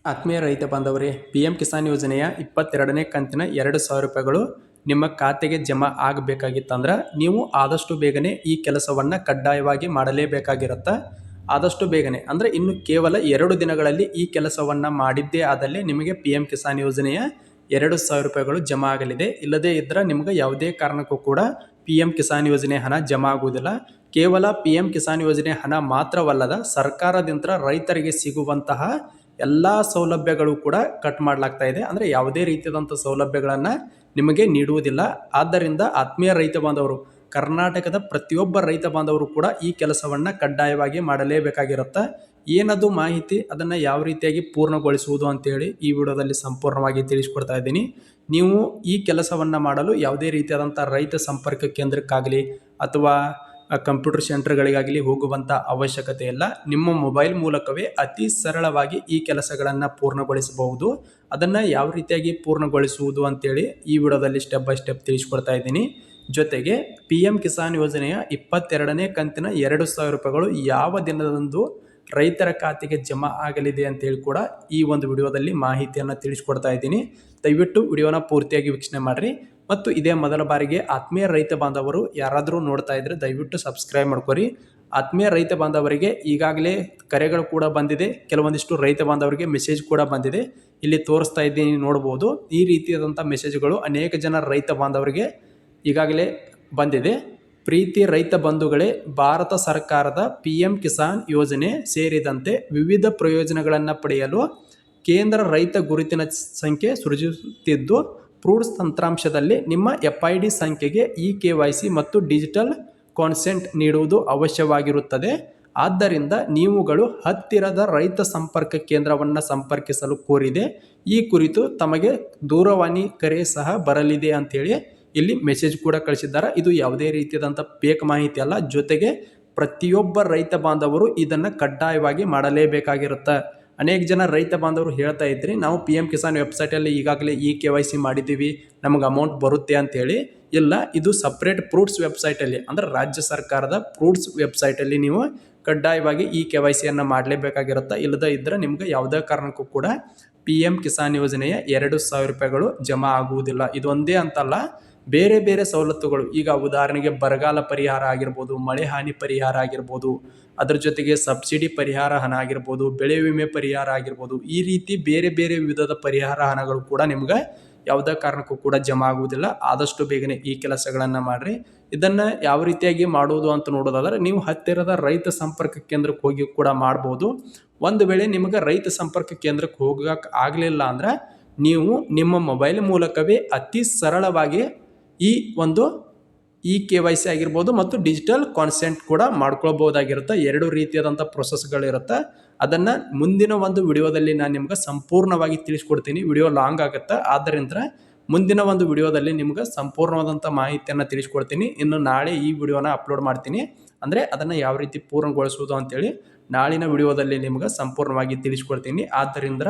ಆತ್ಮೀಯ ರೈತ ಬಾಂಧವರೇ, PM ಕಿಸಾನ್ ಯೋಜನೆಯ 22ನೇ ಕಂತಿನ 2,000 ರೂಪಾಯಿಗಳು ನಿಮ್ಮ ಖಾತೆಗೆ ಜಮಾ ಆಗಬೇಕಾಗಿತ್ತಂದ್ರೆ ನೀವು ಆದಷ್ಟು ಬೇಗನೆ ಈ ಕೆಲಸವನ್ನು ಕಡ್ಡಾಯವಾಗಿ ಮಾಡಲೇಬೇಕಾಗಿರುತ್ತೆ. ಆದಷ್ಟು ಬೇಗನೆ ಅಂದರೆ ಇನ್ನು ಕೇವಲ 2 ದಿನಗಳಲ್ಲಿ ಈ ಕೆಲಸವನ್ನು ಮಾಡಿದ್ದೇ ಆದಲ್ಲಿ ನಿಮಗೆ PM ಕಿಸಾನ್ ಯೋಜನೆಯ 2,000 ರೂಪಾಯಿಗಳು ಜಮಾ ಆಗಲಿದೆ. ಇಲ್ಲದೇ ಇದ್ದರೆ ನಿಮಗೆ ಯಾವುದೇ ಕಾರಣಕ್ಕೂ ಕೂಡ PM ಕಿಸಾನ್ ಯೋಜನೆ ಹಣ ಜಮಾ ಆಗುವುದಿಲ್ಲ. ಕೇವಲ PM ಕಿಸಾನ್ ಯೋಜನೆ ಹಣ ಮಾತ್ರವಲ್ಲದ ಸರ್ಕಾರದಿಂದ ರೈತರಿಗೆ ಸಿಗುವಂತಹ ಎಲ್ಲ ಸೌಲಭ್ಯಗಳು ಕೂಡ ಕಟ್ ಮಾಡಲಾಗ್ತಾ ಇದೆ. ಅಂದರೆ ಯಾವುದೇ ರೀತಿಯಾದಂಥ ಸೌಲಭ್ಯಗಳನ್ನು ನಿಮಗೆ ನೀಡುವುದಿಲ್ಲ. ಆದ್ದರಿಂದ ಆತ್ಮೀಯ ರೈತ ಬಾಂಧವರು, ಕರ್ನಾಟಕದ ಪ್ರತಿಯೊಬ್ಬ ರೈತ ಬಾಂಧವರು ಕೂಡ ಈ ಕೆಲಸವನ್ನು ಕಡ್ಡಾಯವಾಗಿ ಮಾಡಲೇಬೇಕಾಗಿರುತ್ತೆ. ಏನದು ಮಾಹಿತಿ, ಅದನ್ನು ಯಾವ ರೀತಿಯಾಗಿ ಪೂರ್ಣಗೊಳಿಸುವುದು ಅಂತೇಳಿ ಈ ವಿಡಿಯೋದಲ್ಲಿ ಸಂಪೂರ್ಣವಾಗಿ ತಿಳಿಸ್ಕೊಡ್ತಾ ಇದ್ದೀನಿ. ನೀವು ಈ ಕೆಲಸವನ್ನು ಮಾಡಲು ಯಾವುದೇ ರೀತಿಯಾದಂಥ ರೈತ ಸಂಪರ್ಕ ಕೇಂದ್ರಕ್ಕಾಗಲಿ ಅಥವಾ ಕಂಪ್ಯೂಟರ್ ಸೆಂಟರ್ಗಳಿಗಾಗಲಿ ಹೋಗುವಂಥ ಅವಶ್ಯಕತೆ ಇಲ್ಲ. ನಿಮ್ಮ ಮೊಬೈಲ್ ಮೂಲಕವೇ ಅತಿ ಸರಳವಾಗಿ ಈ ಕೆಲಸಗಳನ್ನು ಪೂರ್ಣಗೊಳಿಸಬಹುದು. ಅದನ್ನು ಯಾವ ರೀತಿಯಾಗಿ ಪೂರ್ಣಗೊಳಿಸುವುದು ಅಂತೇಳಿ ಈ ವಿಡಿಯೋದಲ್ಲಿ ಸ್ಟೆಪ್ ಬೈ ಸ್ಟೆಪ್ ತಿಳಿಸ್ಕೊಡ್ತಾ ಇದ್ದೀನಿ. ಜೊತೆಗೆ PM ಕಿಸಾನ್ ಯೋಜನೆಯ 22ನೇ ಕಂತಿನ 2,000 ರೂಪಾಯಿಗಳು ಯಾವ ದಿನದಂದು ರೈತರ ಖಾತೆಗೆ ಜಮಾ ಆಗಲಿದೆ ಅಂತೇಳಿ ಕೂಡ ಈ ಒಂದು ವಿಡಿಯೋದಲ್ಲಿ ಮಾಹಿತಿಯನ್ನು ತಿಳಿಸ್ಕೊಡ್ತಾ ಇದ್ದೀನಿ. ದಯವಿಟ್ಟು ವಿಡಿಯೋನ ಪೂರ್ತಿಯಾಗಿ ವೀಕ್ಷಣೆ ಮಾಡಿರಿ. ಮತ್ತು ಇದೇ ಮೊದಲ ಬಾರಿಗೆ ಆತ್ಮೀಯ ರೈತ ಬಾಂಧವರು ಯಾರಾದರೂ ನೋಡ್ತಾ ಇದ್ದರೆ ದಯವಿಟ್ಟು ಸಬ್ಸ್ಕ್ರೈಬ್ ಮಾಡ್ಕೊರಿ. ಆತ್ಮೀಯ ರೈತ ಬಾಂಧವರಿಗೆ ಈಗಾಗಲೇ ಕರೆಗಳು ಕೂಡ ಬಂದಿದೆ, ಕೆಲವೊಂದಿಷ್ಟು ರೈತ ಬಾಂಧವರಿಗೆ ಮೆಸೇಜ್ ಕೂಡ ಬಂದಿದೆ. ಇಲ್ಲಿ ತೋರಿಸ್ತಾ ಇದ್ದೀನಿ, ನೋಡ್ಬೋದು. ಈ ರೀತಿಯಾದಂಥ ಮೆಸೇಜ್ಗಳು ಅನೇಕ ಜನ ರೈತ ಬಾಂಧವರಿಗೆ ಈಗಾಗಲೇ ಬಂದಿದೆ. ಪ್ರೀತಿ ರೈತ ಬಂಧುಗಳೇ, ಭಾರತ ಸರ್ಕಾರದ PM ಕಿಸಾನ್ ಯೋಜನೆ ಸೇರಿದಂತೆ ವಿವಿಧ ಪ್ರಯೋಜನಗಳನ್ನು ಪಡೆಯಲು ಕೇಂದ್ರ ರೈತ ಗುರುತಿನ ಸಂಖ್ಯೆ ಸೃಜಿಸುತ್ತಿದ್ದು, ಫ್ರೂಟ್ಸ್ ತಂತ್ರಾಂಶದಲ್ಲಿ ನಿಮ್ಮ FID ಸಂಖ್ಯೆಗೆ KYC ಮತ್ತು ಡಿಜಿಟಲ್ ಕಾನ್ಸೆಂಟ್ ನೀಡುವುದು ಅವಶ್ಯವಾಗಿರುತ್ತದೆ. ಆದ್ದರಿಂದ ನೀವುಗಳು ಹತ್ತಿರದ ರೈತ ಸಂಪರ್ಕ ಕೇಂದ್ರವನ್ನು ಸಂಪರ್ಕಿಸಲು ಕೋರಿದೆ. ಈ ಕುರಿತು ತಮಗೆ ದೂರವಾಣಿ ಕರೆ ಸಹ ಬರಲಿದೆ ಅಂಥೇಳಿ ಇಲ್ಲಿ ಮೆಸೇಜ್ ಕೂಡ ಕಳಿಸಿದ್ದಾರೆ. ಇದು ಯಾವುದೇ ರೀತಿಯಾದಂಥ ಫೇಕ್ ಮಾಹಿತಿ ಅಲ್ಲ. ಜೊತೆಗೆ ಪ್ರತಿಯೊಬ್ಬ ರೈತ ಬಾಂಧವರು ಇದನ್ನು ಕಡ್ಡಾಯವಾಗಿ ಮಾಡಲೇಬೇಕಾಗಿರುತ್ತೆ. ಅನೇಕ ಜನ ರೈತ ಬಾಂಧವರು ಹೇಳ್ತಾ ಇದ್ರಿ, ನಾವು PM ಕಿಸಾನ್ ವೆಬ್ಸೈಟಲ್ಲಿ ಈಗಾಗಲೇ KYC ಮಾಡಿದ್ದೀವಿ, ನಮಗೆ ಅಮೌಂಟ್ ಬರುತ್ತೆ ಅಂತೇಳಿ. ಇಲ್ಲ, ಇದು ಸಪ್ರೇಟ್ ಫ್ರೂಟ್ಸ್ ವೆಬ್ಸೈಟಲ್ಲಿ, ಅಂದರೆ ರಾಜ್ಯ ಸರ್ಕಾರದ ಫ್ರೂಟ್ಸ್ ವೆಬ್ಸೈಟಲ್ಲಿ ನೀವು ಕಡ್ಡಾಯವಾಗಿ KYCಯನ್ನು ಮಾಡಲೇಬೇಕಾಗಿರುತ್ತೆ. ಇಲ್ಲದೇ ಇದ್ದರೆ ನಿಮ್ಗೆ ಯಾವುದೇ ಕಾರಣಕ್ಕೂ ಕೂಡ PM ಕಿಸಾನ್ ಯೋಜನೆಯ 2,000 ರೂಪಾಯಿಗಳು ಜಮಾ ಆಗುವುದಿಲ್ಲ. ಇದೊಂದೇ ಅಂತಲ್ಲ, ಬೇರೆ ಬೇರೆ ಸವಲತ್ತುಗಳು, ಈಗ ಉದಾಹರಣೆಗೆ ಬರಗಾಲ ಪರಿಹಾರ ಆಗಿರ್ಬೋದು, ಮಳೆ ಹಾನಿ ಪರಿಹಾರ ಆಗಿರ್ಬೋದು, ಅದರ ಜೊತೆಗೆ ಸಬ್ಸಿಡಿ ಪರಿಹಾರ ಹಣ ಆಗಿರ್ಬೋದು, ಬೆಳೆ ವಿಮೆ ಪರಿಹಾರ ಆಗಿರ್ಬೋದು, ಈ ರೀತಿ ಬೇರೆ ಬೇರೆ ವಿಧದ ಪರಿಹಾರ ಹಣಗಳು ಕೂಡ ನಿಮ್ಗೆ ಯಾವುದೇ ಕಾರಣಕ್ಕೂ ಕೂಡ ಜಮಾ ಆಗುವುದಿಲ್ಲ. ಆದಷ್ಟು ಬೇಗನೆ ಈ ಕೆಲಸಗಳನ್ನು ಮಾಡಿರಿ. ಇದನ್ನು ಯಾವ ರೀತಿಯಾಗಿ ಮಾಡುವುದು ಅಂತ ನೋಡೋದಾದ್ರೆ ನೀವು ಹತ್ತಿರದ ರೈತ ಸಂಪರ್ಕ ಕೇಂದ್ರಕ್ಕೆ ಹೋಗಿ ಕೂಡ ಮಾಡ್ಬೋದು. ಒಂದು ವೇಳೆ ನಿಮಗೆ ರೈತ ಸಂಪರ್ಕ ಕೇಂದ್ರಕ್ಕೆ ಹೋಗಕ್ಕೆ ಆಗಲಿಲ್ಲ ಅಂದ್ರೆ ನೀವು ನಿಮ್ಮ ಮೊಬೈಲ್ ಮೂಲಕವೇ ಅತಿ ಸರಳವಾಗಿ ಈ ಒಂದು KYC ಆಗಿರ್ಬೋದು ಮತ್ತು ಡಿಜಿಟಲ್ ಕಾನ್ಸೆಂಟ್ ಕೂಡ ಮಾಡ್ಕೊಳ್ಬೋದಾಗಿರುತ್ತೆ. 2 ರೀತಿಯಾದಂಥ ಪ್ರೊಸೆಸ್ಗಳಿರುತ್ತೆ. ಅದನ್ನು ಮುಂದಿನ ಒಂದು ವಿಡಿಯೋದಲ್ಲಿ ನಾನು ನಿಮ್ಗೆ ಸಂಪೂರ್ಣವಾಗಿ ತಿಳಿಸ್ಕೊಡ್ತೀನಿ. ವಿಡಿಯೋ ಲಾಂಗ್ ಆಗುತ್ತೆ, ಆದ್ದರಿಂದ ಮುಂದಿನ ಒಂದು ವಿಡಿಯೋದಲ್ಲಿ ನಿಮ್ಗೆ ಸಂಪೂರ್ಣವಾದಂಥ ಮಾಹಿತಿಯನ್ನು ತಿಳಿಸ್ಕೊಡ್ತೀನಿ. ಇನ್ನು ನಾಳೆ ಈ ವಿಡಿಯೋನ ಅಪ್ಲೋಡ್ ಮಾಡ್ತೀನಿ. ಅಂದರೆ ಅದನ್ನು ಯಾವ ರೀತಿ ಪೂರ್ಣಗೊಳಿಸುವುದು ಅಂತೇಳಿ ನಾಳಿನ ವಿಡಿಯೋದಲ್ಲಿ ನಿಮ್ಗೆ ಸಂಪೂರ್ಣವಾಗಿ ತಿಳಿಸ್ಕೊಡ್ತೀನಿ. ಆದ್ದರಿಂದ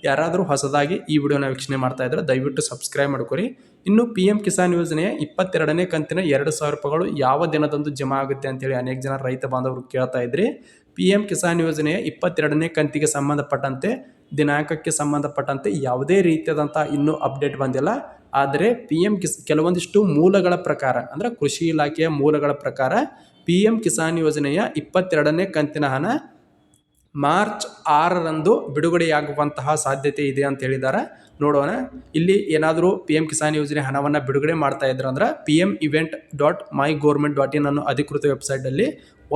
ಯಾರಾದರೂ ಹೊಸದಾಗಿ ಈ ವಿಡಿಯೋನ ವೀಕ್ಷಣೆ ಮಾಡ್ತಾ ಇದ್ದರೆ ದಯವಿಟ್ಟು ಸಬ್ಸ್ಕ್ರೈಬ್ ಮಾಡ್ಕೊರಿ. ಇನ್ನು PM ಕಿಸಾನ್ ಯೋಜನೆಯ 22ನೇ ಕಂತಿನ 2,000 ರೂಪಾಯಿಗಳು ಯಾವ ದಿನದಂದು ಜಮಾ ಆಗುತ್ತೆ ಅಂತೇಳಿ ಅನೇಕ ಜನ ರೈತ ಬಾಂಧವರು ಕೇಳ್ತಾ ಇದ್ರಿ. PM ಕಿಸಾನ್ ಯೋಜನೆಯ 22ನೇ ಕಂತಿಗೆ ಸಂಬಂಧಪಟ್ಟಂತೆ ದಿನಾಂಕಕ್ಕೆ ಸಂಬಂಧಪಟ್ಟಂತೆ ಯಾವುದೇ ರೀತಿಯಾದಂಥ ಇನ್ನೂ ಅಪ್ಡೇಟ್ ಬಂದಿಲ್ಲ. ಆದರೆ ಕೆಲವೊಂದಿಷ್ಟು ಮೂಲಗಳ ಪ್ರಕಾರ, ಅಂದರೆ ಕೃಷಿ ಇಲಾಖೆಯ ಮೂಲಗಳ ಪ್ರಕಾರ PM ಕಿಸಾನ್ ಯೋಜನೆಯ 22ನೇ ಕಂತಿನ ಹಣ ಮಾರ್ಚ್ 6ರಂದು ಬಿಡುಗಡೆಯಾಗುವಂತಹ ಸಾಧ್ಯತೆ ಇದೆ ಅಂತ ಹೇಳಿದ್ದಾರೆ. ನೋಡೋಣ, ಇಲ್ಲಿ ಏನಾದರೂ PM ಕಿಸಾನ್ ಯೋಜನೆ ಹಣವನ್ನು ಬಿಡುಗಡೆ ಮಾಡ್ತಾ ಇದ್ರು ಅಂದ್ರೆ pmevent.mygovernment.in ಅನ್ನೋ ಅಧಿಕೃತ ವೆಬ್ಸೈಟಲ್ಲಿ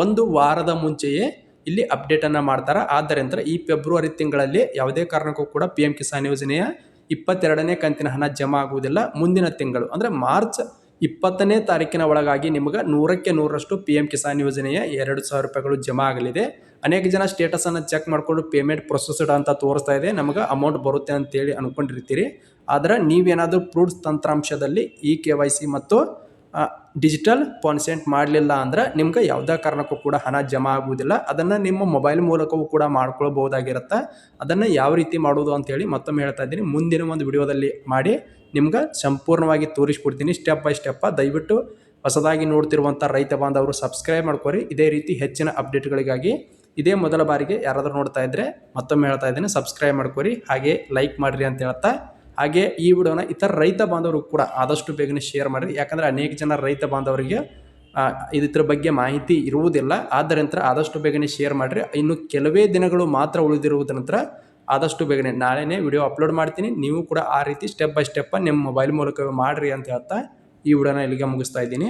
ಒಂದು ವಾರದ ಮುಂಚೆಯೇ ಇಲ್ಲಿ ಅಪ್ಡೇಟನ್ನು ಮಾಡ್ತಾರೆ. ಆದ್ದರಿಂದ ಈ ಫೆಬ್ರವರಿ ತಿಂಗಳಲ್ಲಿ ಯಾವುದೇ ಕಾರಣಕ್ಕೂ ಕೂಡ PM ಕಿಸಾನ್ ಯೋಜನೆಯ 22ನೇ ಕಂತಿನ ಹಣ ಜಮಾ ಆಗುವುದಿಲ್ಲ. ಮುಂದಿನ ತಿಂಗಳು ಅಂದರೆ ಮಾರ್ಚ್ 20ನೇ ತಾರೀಕಿನ ಒಳಗಾಗಿ ನಿಮಗೆ 100ಕ್ಕೆ 100ರಷ್ಟು PM ಕಿಸಾನ್ ಯೋಜನೆಯ 2,000 ರೂಪಾಯಿಗಳು ಜಮಾ ಆಗಲಿದೆ. ಅನೇಕ ಜನ ಸ್ಟೇಟಸನ್ನು ಚೆಕ್ ಮಾಡಿಕೊಂಡು ಪೇಮೆಂಟ್ ಪ್ರೊಸೆಸ್ಡ್ ಅಂತ ತೋರಿಸ್ತಾ ಇದೆ, ನಮಗೆ ಅಮೌಂಟ್ ಬರುತ್ತೆ ಅಂತೇಳಿ ಅಂದ್ಕೊಂಡಿರ್ತೀರಿ. ಆದರೆ ನೀವೇನಾದರೂ ಫ್ರೂಟ್ಸ್ ತಂತ್ರಾಂಶದಲ್ಲಿ KYC ಮತ್ತು ಡಿಜಿಟಲ್ ಕಾನ್ಸೆಂಟ್ ಮಾಡಲಿಲ್ಲ ಅಂದ್ರೆ ನಿಮ್ಗೆ ಯಾವುದೇ ಕಾರಣಕ್ಕೂ ಕೂಡ ಹಣ ಜಮಾ ಆಗುವುದಿಲ್ಲ. ಅದನ್ನು ನಿಮ್ಮ ಮೊಬೈಲ್ ಮೂಲಕವೂ ಕೂಡ ಮಾಡ್ಕೊಳ್ಬಹುದಾಗಿರುತ್ತೆ. ಅದನ್ನು ಯಾವ ರೀತಿ ಮಾಡೋದು ಅಂತೇಳಿ ಮತ್ತೊಮ್ಮೆ ಹೇಳ್ತಾ ಇದ್ದೀನಿ. ಮುಂದಿನ ಒಂದು ವಿಡಿಯೋದಲ್ಲಿ ಮಾಡಿ ನಿಮ್ಗೆ ಸಂಪೂರ್ಣವಾಗಿ ತೋರಿಸ್ಕೊಡ್ತೀನಿ ಸ್ಟೆಪ್ ಬೈ ಸ್ಟೆಪ್. ದಯವಿಟ್ಟು ಹೊಸದಾಗಿ ನೋಡ್ತಿರುವಂಥ ರೈತ ಬಾಂಧವರು ಸಬ್ಸ್ಕ್ರೈಬ್ ಮಾಡ್ಕೊರಿ. ಇದೇ ರೀತಿ ಹೆಚ್ಚಿನ ಅಪ್ಡೇಟ್ಗಳಿಗಾಗಿ ಇದೇ ಮೊದಲ ಬಾರಿಗೆ ಯಾರಾದರೂ ನೋಡ್ತಾ ಇದ್ದರೆ ಮತ್ತೊಮ್ಮೆ ಹೇಳ್ತಾ ಇದ್ದೀನಿ, ಸಬ್ಸ್ಕ್ರೈಬ್ ಮಾಡ್ಕೊರಿ, ಹಾಗೆ ಲೈಕ್ ಮಾಡಿರಿ ಅಂತ ಹೇಳ್ತಾ, ಹಾಗೆ ಈ ವಿಡಿಯೋನ ಇತರ ರೈತ ಬಾಂಧವರು ಕೂಡ ಆದಷ್ಟು ಬೇಗನೆ ಶೇರ್ ಮಾಡಿರಿ. ಯಾಕಂದರೆ ಅನೇಕ ಜನ ರೈತ ಬಾಂಧವರಿಗೆ ಇದ್ರ ಬಗ್ಗೆ ಮಾಹಿತಿ ಇರುವುದಿಲ್ಲ. ಆದ್ದರಿಂದ ಆದಷ್ಟು ಬೇಗನೆ ಶೇರ್ ಮಾಡಿರಿ. ಇನ್ನು ಕೆಲವೇ ದಿನಗಳು ಮಾತ್ರ ಉಳಿದಿರುವುದ ನಂತರ ಆದಷ್ಟು ಬೇಗನೆ ನಾಳೆನೇ ವಿಡಿಯೋ ಅಪ್ಲೋಡ್ ಮಾಡ್ತೀನಿ. ನೀವು ಕೂಡ ಆ ರೀತಿ ಸ್ಟೆಪ್ ಬೈ ಸ್ಟೆಪ್ ನಿಮ್ಮ ಮೊಬೈಲ್ ಮೂಲಕ ಮಾಡಿರಿ ಅಂತ ಹೇಳ್ತಾ ಈ ವಿಡಿಯೋನ ಇಲ್ಲಿಗೆ ಮುಗಿಸ್ತಾ ಇದ್ದೀನಿ.